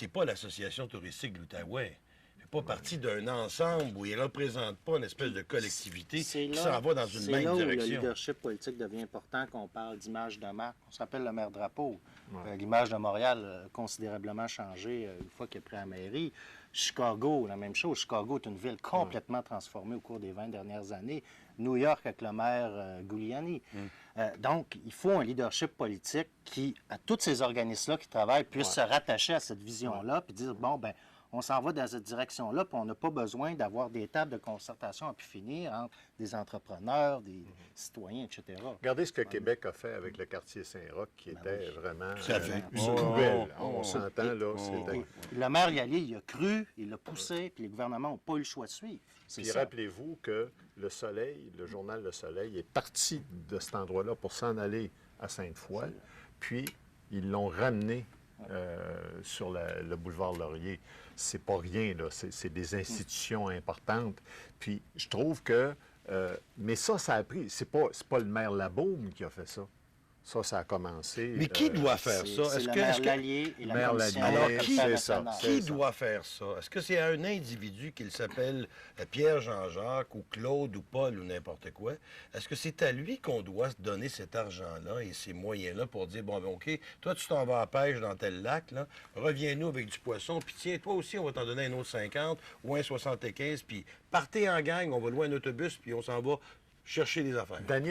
c'est pas l'association touristique de l'Outaouais. Il fait pas partie d'un ensemble où il représente pas une espèce de collectivité qui s'en va dans une même C'est là où le direction. leadership politique devient important, qu'on parle d'image de marque. On s'appelle le maire drapeau. L'image de Montréal a considérablement changé une fois qu'il est pris à la mairie. Chicago, la même chose. Chicago est une ville complètement transformée au cours des 20 dernières années. New York avec le maire Giuliani. Donc, il faut un leadership politique qui, à tous ces organismes-là qui travaillent, puissent se rattacher à cette vision-là puis dire, bon, ben on s'en va dans cette direction-là, puis on n'a pas besoin d'avoir des tables de concertation à pu finir entre des entrepreneurs, des citoyens, etc. Regardez ce que Québec a fait avec le quartier Saint-Roch, qui était vraiment Tout à fait. une poubelle. On s'entend, là. C'était... Le maire Lallier, il a cru, il l'a poussé, puis les gouvernements n'ont pas eu le choix de suivre. C'est Puis ça. rappelez-vous que Le Soleil, le journal Le Soleil, est parti de cet endroit-là pour s'en aller à Sainte-Foy, puis ils l'ont ramené sur le boulevard Laurier. C'est pas rien, là. C'est des institutions importantes. Puis je trouve que... mais ça a pris... C'est pas le maire Labaume qui a fait ça. Ça a commencé... Mais qui doit faire ça? C'est le maire Lallier et la maire commission Lallier, Alors, qui, nationale. qui doit faire ça? Est-ce que c'est un individu qu'il s'appelle Pierre Jean-Jacques ou Claude ou Paul ou n'importe quoi? Est-ce que c'est à lui qu'on doit donner cet argent-là et ces moyens-là pour dire, bon, ben, OK, toi, tu t'en vas à pêche dans tel lac, là, reviens-nous avec du poisson, puis tiens, toi aussi, on va t'en donner un autre 50 ou un 75, puis partez en gang, on va louer un autobus, puis on s'en va chercher des affaires. Daniel